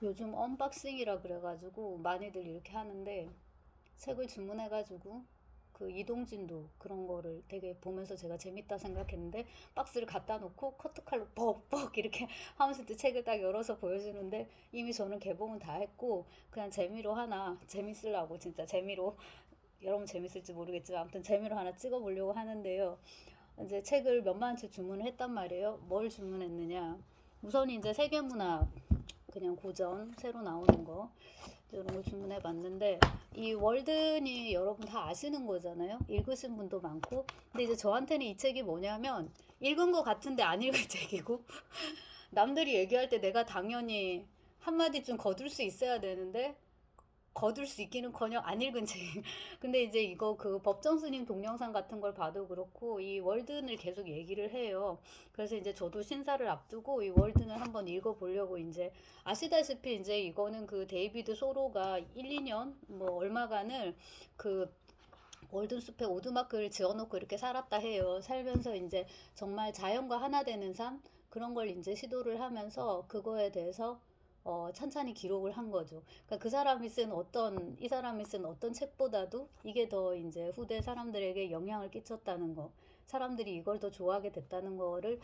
요즘 언박싱이라 그래가지고 많이들 이렇게 하는데 책을 주문해가지고 그 이동진도 그런 거를 되게 보면서 제가 재밌다 생각했는데 박스를 갖다 놓고 커트칼로 벅벅 이렇게 하면서 또 책을 딱 열어서 보여주는데 이미 저는 개봉은 다 했고 그냥 재미로 하나 재밌으려고 진짜 재미로 여러분 재밌을지 모르겠지만 아무튼 재미로 하나 찍어보려고 하는데요. 이제 책을 몇만 원 채 주문을 했단 말이에요. 뭘 주문했느냐? 우선 이제 세계문학 그냥 고전 새로 나오는 거 이런 거 주문해 봤는데 이 월든이 여러분 다 아시는 거잖아요. 읽으신 분도 많고. 근데 이제 저한테는 이 책이 뭐냐면 읽은 거 같은데 안 읽은 책이고 남들이 얘기할 때 내가 당연히 한마디 좀 거둘 수 있어야 되는데 거둘 수 있기는커녕 안 읽은 책. 근데 이제 이거 그 법정 스님 동영상 같은 걸 봐도 그렇고 이 월든을 계속 얘기를 해요. 그래서 이제 저도 신사를 앞두고 이 월든을 한번 읽어보려고 이제 아시다시피 이제 이거는 그 데이비드 소로가 1, 2년 뭐 얼마간을 그 월든 숲에 오두막을 지어놓고 이렇게 살았다 해요. 살면서 이제 정말 자연과 하나 되는 삶 그런 걸 이제 시도를 하면서 그거에 대해서 찬찬히 기록을 한 거죠. 그러니까 그 사람이 쓴 어떤 이 사람이 쓴 어떤 책보다도 이게 더 이제 후대 사람들에게 영향을 끼쳤다는 거, 사람들이 이걸 더 좋아하게 됐다는 거를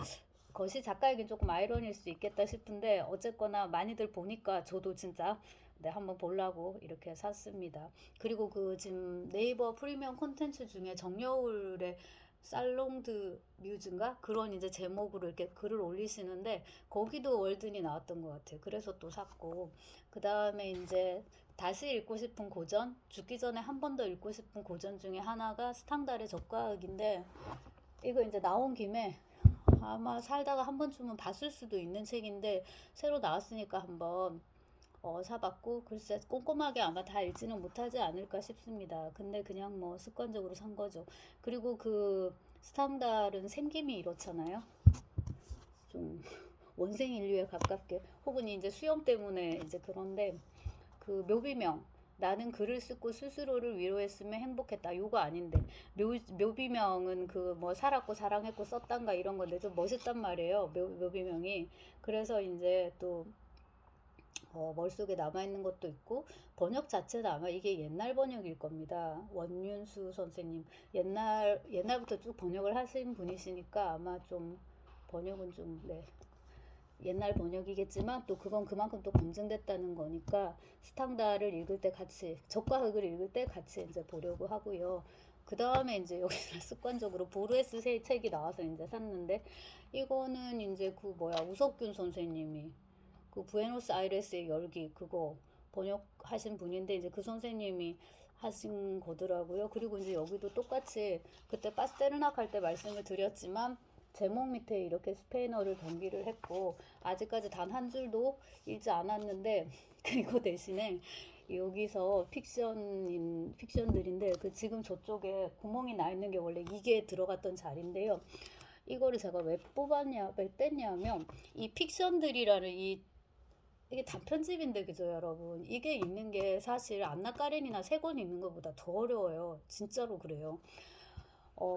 것이 작가에겐 조금 아이러니일 수 있겠다 싶은데 어쨌거나 많이들 보니까 저도 진짜 네, 한번 보려고 이렇게 샀습니다. 그리고 그 지금 네이버 프리미엄 콘텐츠 중에 정여울의 살롱드 뮤즈인가 그런 이제 제목으로 이렇게 글을 올리시는데 거기도 월든이 나왔던 것 같아요. 그래서 또 샀고 그 다음에 이제 다시 읽고 싶은 고전, 죽기 전에 한 번 더 읽고 싶은 고전 중에 하나가 스탕달의 적과학인데 이거 이제 나온 김에 아마 살다가 한 번쯤은 봤을 수도 있는 책인데 새로 나왔으니까 한번 사봤고 글쎄 꼼꼼하게 아마 다 읽지는 못하지 않을까 싶습니다. 근데 그냥 뭐 습관적으로 산 거죠. 그리고 그 스탕달은 생김이 이렇잖아요. 좀 원생 인류에 가깝게 혹은 이제 수염 때문에 이제 그런데 그 묘비명 나는 글을 쓰고 스스로를 위로했으면 행복했다. 요거 아닌데 묘비명은 그 뭐 살았고 사랑했고 썼단가 이런 건데 좀 멋있단 말이에요. 묘비명이 그래서 이제 또 머릿속에 남아있는 것도 있고 번역 자체는 아마 이게 옛날 번역일 겁니다. 원윤수 선생님 옛날부터 쭉 번역을 하신 분이시니까 아마 좀 번역은 좀 네, 옛날 번역이겠지만 또 그건 그만큼 또 검증됐다는 거니까 스탕다를 읽을 때 같이 적과 흑을 읽을 때 같이 이제 보려고 하고요. 그 다음에 이제 여기서 습관적으로 보르헤스 새 책이 나와서 이제 샀는데 이거는 이제 그 뭐야 우석균 선생님이 그 부에노스아이레스의 열기 그거 번역하신 분인데 이제 그 선생님이 하신 거더라고요. 그리고 이제 여기도 똑같이 그때 파스테르낙 할 때 말씀을 드렸지만 제목 밑에 이렇게 스페인어를 변기를 했고 아직까지 단 한 줄도 읽지 않았는데 그리고 대신에 여기서 픽션들인데 그 지금 저쪽에 구멍이 나 있는 게 원래 이게 들어갔던 자리인데요. 이거를 제가 왜 뺐냐면 이 픽션들이라는 이게 단편집인데 그죠 여러분 이게 있는 게 사실 안나 까렌이나 세 권 있는 것보다 더 어려워요 진짜로 그래요.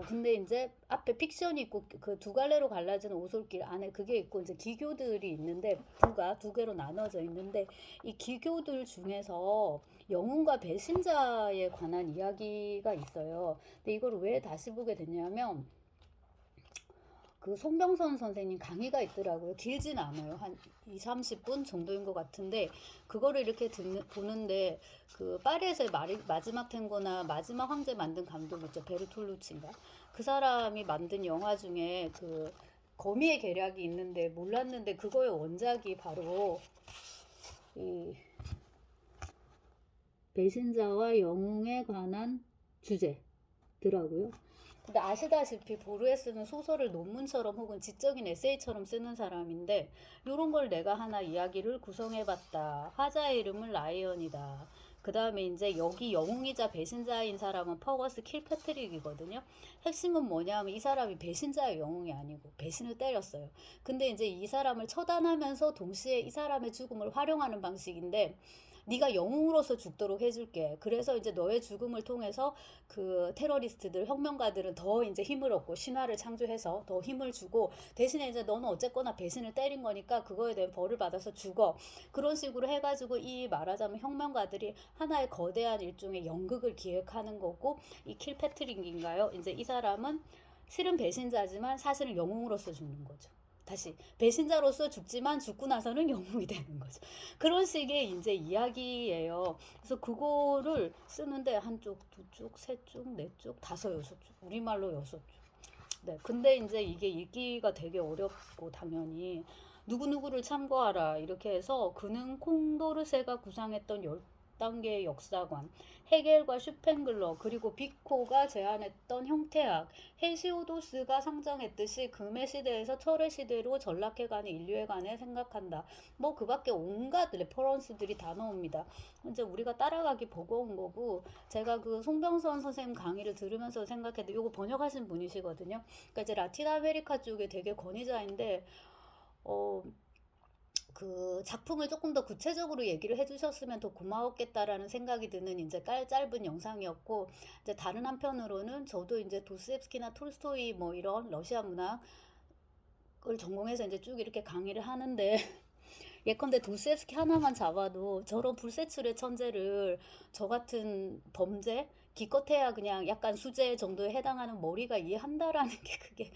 근데 이제 앞에 픽션이 있고 그 두 갈래로 갈라지는 오솔길 안에 그게 있고 이제 기교들이 있는데 부가 두 개로 나눠져 있는데 이 기교들 중에서 영웅과 배신자에 관한 이야기가 있어요. 근데 이걸 왜 다시 보게 됐냐면 그 송병선 선생님 강의가 있더라고요. 길진 않아요. 한 2, 30분 정도인 것 같은데 그거를 이렇게 보는데 그 파리에서의 마지막 탱고나 마지막 황제 만든 감독 있죠. 베르톨루치인가? 그 사람이 만든 영화 중에 그 거미의 계략이 있는데 몰랐는데 그거의 원작이 바로 이 배신자와 영웅에 관한 주제더라고요. 근데 아시다시피 보르헤스는 소설을 논문처럼 혹은 지적인 에세이처럼 쓰는 사람인데 이런 걸 내가 하나 이야기를 구성해봤다. 화자의 이름은 라이언이다. 그 다음에 이제 여기 영웅이자 배신자인 사람은 퍼거스 킬패트릭이거든요. 핵심은 뭐냐면 이 사람이 배신자의 영웅이 아니고 배신을 때렸어요. 근데 이제 이 사람을 처단하면서 동시에 이 사람의 죽음을 활용하는 방식인데 네가 영웅으로서 죽도록 해줄게. 그래서 이제 너의 죽음을 통해서 그 테러리스트들, 혁명가들은 더 이제 힘을 얻고 신화를 창조해서 더 힘을 주고, 대신에 이제 너는 어쨌거나 배신을 때린 거니까 그거에 대한 벌을 받아서 죽어. 그런 식으로 해가지고 이 말하자면 혁명가들이 하나의 거대한 일종의 연극을 기획하는 거고, 이 킬패트릭인가요? 이제 이 사람은 실은 배신자지만 사실은 영웅으로서 죽는 거죠. 다시 배신자로서 죽지만 죽고 나서는 영웅이 되는 거죠. 그런 식의 이제 이야기예요. 그래서 그거를 쓰는데 한쪽, 두쪽, 세쪽, 네쪽, 다섯, 여섯쪽, 우리말로 여섯쪽. 네, 근데 이제 이게 읽기가 되게 어렵고, 당연히 누구누구를 참고하라 이렇게 해서 그는 콩도르세가 구상했던 10단계의 역사관, 헤겔과 슈팽글러, 그리고 비코가 제안했던 형태학, 헤시오도스가 상정했듯이 금의 시대에서 철의 시대로 전락해가는 인류에 관해 생각한다. 뭐 그밖에 온갖 레퍼런스들이 다 나옵니다. 이제 우리가 따라가기 버거운 거고, 제가 그 송병선 선생님 강의를 들으면서 생각했는데, 요거 번역하신 분이시거든요. 그러니까 이제 라틴 아메리카 쪽에 되게 권위자인데, 그 작품을 조금 더 구체적으로 얘기를 해주셨으면 더 고마웠겠다라는 생각이 드는 이제 짧은 영상이었고, 이제 다른 한편으로는 저도 이제 도스옙스키나 톨스토이 뭐 이런 러시아 문학을 전공해서 이제 쭉 이렇게 강의를 하는데, 예컨대 도스옙스키 하나만 잡아도 저런 불세출의 천재를 저 같은 범죄 기껏해야 그냥 약간 수재 정도에 해당하는 머리가 이해한다라는 게, 그게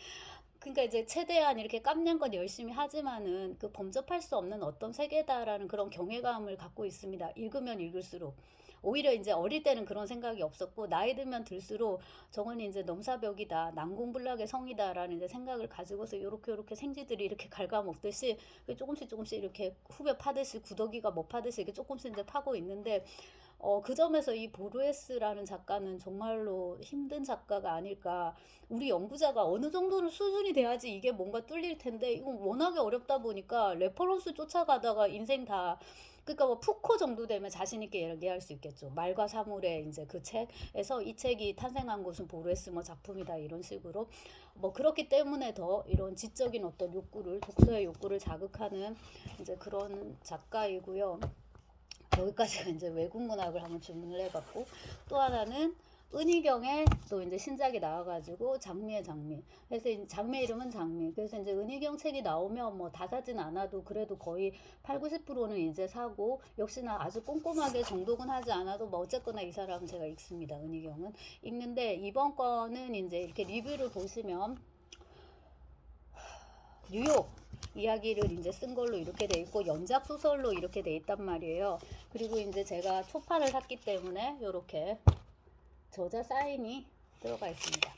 그러니까 이제 최대한 이렇게 깜냥껏 열심히 하지만은 그 범접할 수 없는 어떤 세계다라는 그런 경외감을 갖고 있습니다. 읽으면 읽을수록. 오히려 이제 어릴 때는 그런 생각이 없었고, 나이 들면 들수록 저건 이제 넘사벽이다, 난공불락의 성이다라는 이제 생각을 가지고서 요렇게 생쥐들이 이렇게 갉아먹듯이 조금씩 이렇게 후벼 파듯이, 구더기가 뭐 파듯이 이렇게 조금씩 이제 파고 있는데, 그 점에서 이 보르헤스라는 작가는 정말로 힘든 작가가 아닐까. 우리 연구자가 어느 정도는 수준이 돼야지 이게 뭔가 뚫릴 텐데, 이건 워낙에 어렵다 보니까 레퍼런스 쫓아가다가 인생 다, 그러니까 뭐 푸코 정도 되면 자신 있게 얘기할 수 있겠죠. 말과 사물의 이제 그 책에서 이 책이 탄생한 것은 보르헤스 뭐 작품이다 이런 식으로, 뭐 그렇기 때문에 더 이런 지적인 어떤 욕구를, 독서의 욕구를 자극하는 이제 그런 작가이고요. 여기까지가 이제 외국 문학을 한번 주문을 해봤고, 또 하나는 은희경의 또 이제 신작이 나와가지고 장미의 장미. 그래서 이제 장미의 이름은 장미. 그래서 이제 은희경 책이 나오면 뭐 다 사진 않아도 그래도 거의 8, 90%는 이제 사고, 역시나 아주 꼼꼼하게 정독은 하지 않아도 뭐 어쨌거나 이 사람은 제가 읽습니다. 은희경은 읽는데, 이번 거는 이제 이렇게 리뷰를 보시면 뉴욕 이야기를 이제 쓴 걸로 이렇게 돼 있고, 연작 소설로 이렇게 돼 있단 말이에요. 그리고 이제 제가 초판을 샀기 때문에 이렇게 저자 사인이 들어가 있습니다.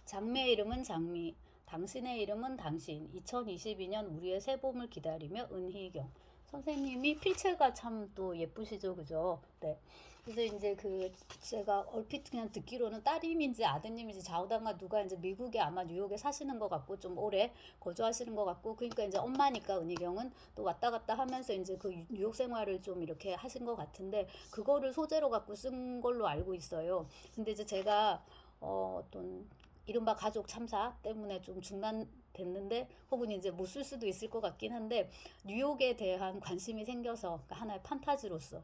장미의 이름은 장미, 당신의 이름은 당신, 2022년 우리의 새 봄을 기다리며 은희경. 선생님이 필체가 참 또 예쁘시죠, 그죠? 네. 그래서 이제 그 제가 얼핏 그냥 듣기로는 따님인지 아드님인지 좌우당가 누가 이제 미국에 아마 뉴욕에 사시는 것 같고, 좀 오래 거주하시는 것 같고, 그러니까 이제 엄마니까 은희경은 또 왔다 갔다 하면서 이제 그 뉴욕 생활을 좀 이렇게 하신 것 같은데, 그거를 소재로 갖고 쓴 걸로 알고 있어요. 근데 이제 제가 어떤 이른바 가족 참사 때문에 좀 중단됐는데, 혹은 이제 못 쓸 수도 있을 것 같긴 한데, 뉴욕에 대한 관심이 생겨서 하나의 판타지로서,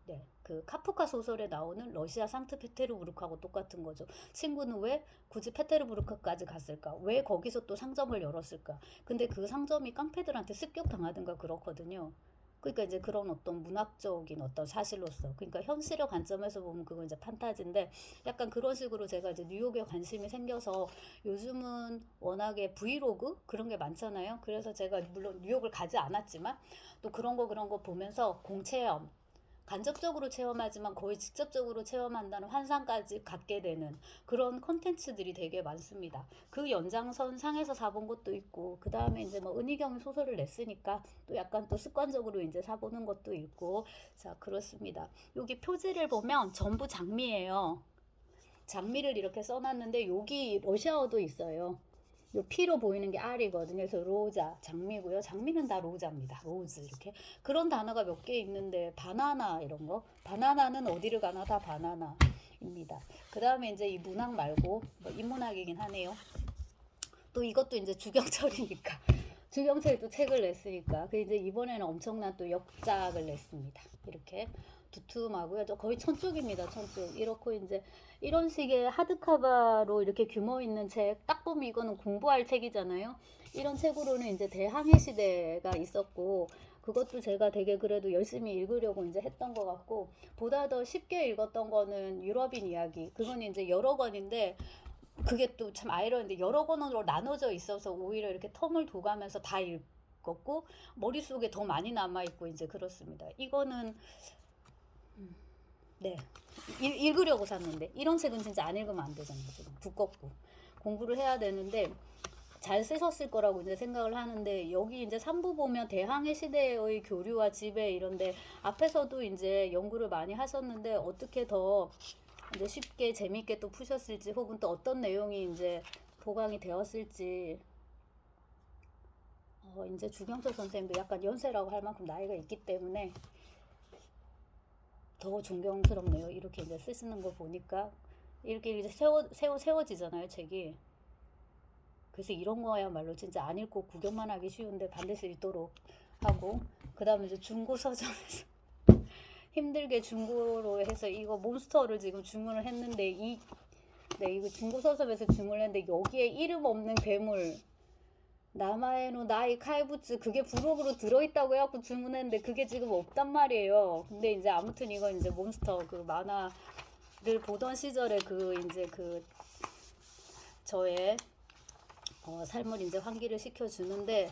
네, 그 카프카 소설에 나오는 러시아 상트페테르부르크하고 똑같은 거죠. 친구는 왜 굳이 페테르부르크까지 갔을까? 왜 거기서 또 상점을 열었을까? 근데 그 상점이 깡패들한테 습격당하든가 그렇거든요. 그러니까 이제 그런 어떤 문학적인 어떤 사실로서, 그러니까 현실의 관점에서 보면 그건 이제 판타지인데, 약간 그런 식으로 제가 이제 뉴욕에 관심이 생겨서, 요즘은 워낙에 브이로그 그런 게 많잖아요. 그래서 제가 물론 뉴욕을 가지 않았지만 또 그런 거 보면서 공체험, 간접적으로 체험하지만 거의 직접적으로 체험한다는 환상까지 갖게 되는 그런 콘텐츠들이 되게 많습니다. 그 연장선 상에서 사본 것도 있고, 그 다음에 이제 뭐 은희경이 소설을 냈으니까 또 약간 또 습관적으로 이제 사보는 것도 있고, 자, 그렇습니다. 여기 표지를 보면 전부 장미예요. 장미를 이렇게 써놨는데, 여기 러시아어도 있어요. 요 P로 보이는 게 R이거든요. 그래서 로자, 장미고요. 장미는 다 로자입니다. 로즈 이렇게. 그런 단어가 몇 개 있는데, 바나나 이런 거. 바나나는 어디를 가나 다 바나나입니다. 그 다음에 이제 이 문학 말고, 뭐 인문학이긴 하네요. 또 이것도 이제 주경철이니까. 주경철이 또 책을 냈으니까. 그 이제 이번에는 엄청난 또 역작을 냈습니다. 이렇게. 두툼하고요. 저 거의 1000쪽입니다. 1000쪽. 이렇고 이제 이런 식의 하드카바로 이렇게 규모 있는 책, 딱 보면 이거는 공부할 책이잖아요. 이런 책으로는 이제 대항해 시대가 있었고, 그것도 제가 되게 그래도 열심히 읽으려고 이제 했던 것 같고, 보다 더 쉽게 읽었던 거는 유럽인 이야기. 그건 이제 여러 권인데, 그게 또 참 아이러니인데 여러 권으로 나눠져 있어서 오히려 이렇게 텀을 둬가면서 다 읽었고, 머릿속에 더 많이 남아있고 이제 그렇습니다. 이거는 네, 읽으려고 샀는데 이런 책은 진짜 안 읽으면 안 되잖아요. 지금 두껍고 공부를 해야 되는데 잘 쓰셨을 거라고 이제 생각을 하는데, 여기 이제 3부 보면 대항해 시대의 교류와 지배 이런데 앞에서도 이제 연구를 많이 하셨는데 어떻게 더 이제 쉽게 재밌게 또 푸셨을지, 혹은 또 어떤 내용이 이제 보강이 되었을지. 이제 주경철 선생님도 약간 연세라고 할 만큼 나이가 있기 때문에 더 존경스럽네요. 이렇게 이제 쓰시는 거 보니까 이렇게 이제 세워지잖아요, 책이. 그래서 이런 거야말로 진짜 안 읽고 구경만 하기 쉬운데 반드시 읽도록 하고, 그 다음에 이제 중고 서점에서 힘들게 중고로 해서 이거 몬스터를 지금 주문을 했는데 네, 이거 중고 서점에서 주문을 했는데 여기에 이름 없는 괴물 나마에노 나이 칼부츠, 그게 부록으로 들어있다고 해갖고 주문했는데 그게 지금 없단 말이에요. 근데 이제 아무튼 이거 이제 몬스터 그 만화를 보던 시절에 그 이제 그 저의 삶을 이제 환기를 시켜주는데,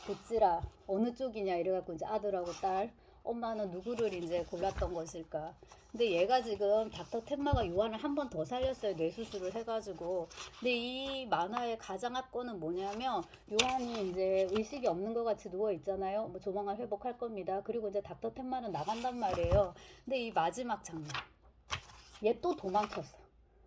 보찌라 어느 쪽이냐 이래갖고 이제 아들하고 딸, 엄마는 누구를 이제 골랐던 것일까. 근데 얘가 지금 닥터 텐마가 요한을 한 번 더 살렸어요. 뇌수술을 해가지고. 근데 이 만화의 가장 압권은 뭐냐면, 요한이 이제 의식이 없는 것 같이 누워 있잖아요. 뭐 조만간 회복할 겁니다. 그리고 이제 닥터 텐마는 나간단 말이에요. 근데 이 마지막 장면, 얘 또 도망쳤어.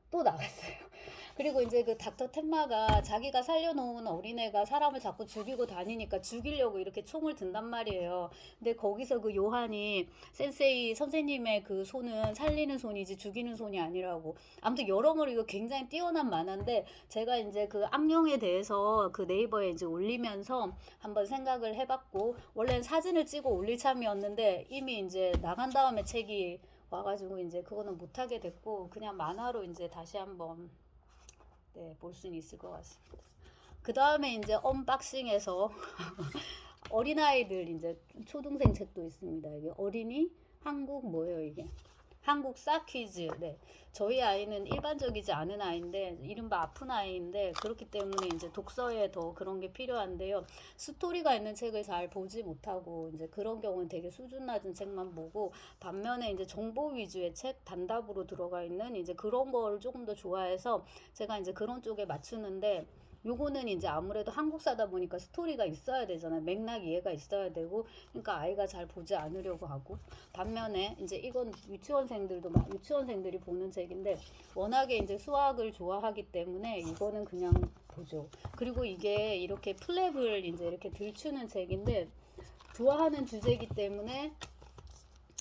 또 나갔어요. 그리고 이제 그 닥터 텐마가 자기가 살려놓은 어린애가 사람을 자꾸 죽이고 다니니까 죽이려고 이렇게 총을 든단 말이에요. 근데 거기서 그 요한이 센세이 선생님의 그 손은 살리는 손이지 죽이는 손이 아니라고. 아무튼 여러모로 이거 굉장히 뛰어난 만화인데, 제가 이제 그 악령에 대해서 그 네이버에 이제 올리면서 한번 생각을 해봤고, 원래는 사진을 찍어 올릴 참이었는데 이미 이제 나간 다음에 책이 와가지고 이제 그거는 못하게 됐고, 그냥 만화로 이제 다시 한번 네, 볼 수는 있을 것 같습니다. 그 다음에 이제 언박싱에서 어린아이들 이제 초등생 책도 있습니다. 이게 어린이 한국 뭐예요 이게? 한국 싸퀴즈. 네. 저희 아이는 일반적이지 않은 아이인데, 이른바 아픈 아이인데, 그렇기 때문에 이제 독서에 더 그런 게 필요한데요. 스토리가 있는 책을 잘 보지 못하고, 이제 그런 경우는 되게 수준 낮은 책만 보고, 반면에 이제 정보 위주의 책, 단답으로 들어가 있는 이제 그런 거를 조금 더 좋아해서 제가 이제 그런 쪽에 맞추는데, 요거는 이제 아무래도 한국사다 보니까 스토리가 있어야 되잖아요. 맥락 이해가 있어야 되고, 그러니까 아이가 잘 보지 않으려고 하고. 반면에 이제 이건 유치원생들이 보는 책인데, 워낙에 이제 수학을 좋아하기 때문에 이거는 그냥 보죠. 그리고 이게 이렇게 플랩을 이제 이렇게 들추는 책인데, 좋아하는 주제이기 때문에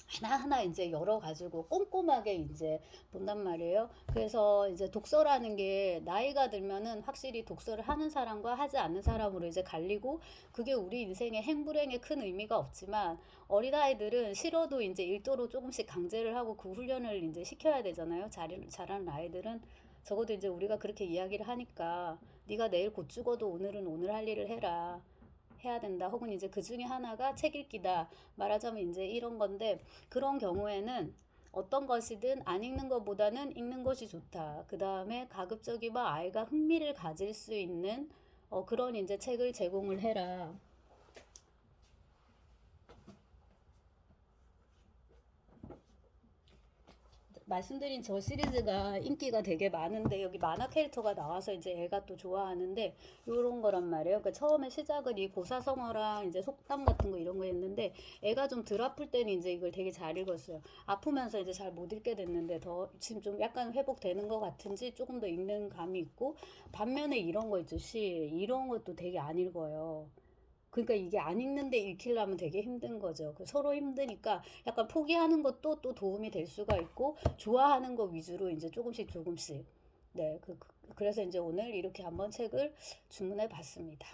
하나하나 이제 열어가지고 꼼꼼하게 이제 본단 말이에요. 그래서 이제 독서라는 게 나이가 들면은 확실히 독서를 하는 사람과 하지 않는 사람으로 이제 갈리고, 그게 우리 인생의 행불행에 큰 의미가 없지만, 어린아이들은 싫어도 이제 읽도록 조금씩 강제를 하고 그 훈련을 이제 시켜야 되잖아요. 잘하는 아이들은. 적어도 이제 우리가 그렇게 이야기를 하니까, 네가 내일 곧 죽어도 오늘은 오늘 할 일을 해야 된다. 혹은 이제 그 중에 하나가 책 읽기다. 말하자면 이제 이런 건데, 그런 경우에는 어떤 것이든 안 읽는 것보다는 읽는 것이 좋다. 그 다음에 가급적이면 아이가 흥미를 가질 수 있는 그런 이제 책을 제공을 해라. 말씀드린 저 시리즈가 인기가 되게 많은데, 여기 만화 캐릭터가 나와서 이제 애가 또 좋아하는데 요런 거란 말이에요. 그러니까 처음에 시작은 이 고사성어랑 이제 속담 같은 거 이런 거 했는데, 애가 좀 덜 아플 때는 이제 이걸 되게 잘 읽었어요. 아프면서 이제 잘 못 읽게 됐는데 더 지금 좀 약간 회복되는 것 같은지 조금 더 읽는 감이 있고, 반면에 이런 거 있죠. 시 이런 것도 되게 안 읽어요. 그러니까 이게 안 읽는데 읽히려면 되게 힘든 거죠. 서로 힘드니까 약간 포기하는 것도 또 도움이 될 수가 있고, 좋아하는 거 위주로 이제 조금씩. 네, 그래서 이제 오늘 이렇게 한번 책을 주문해 봤습니다.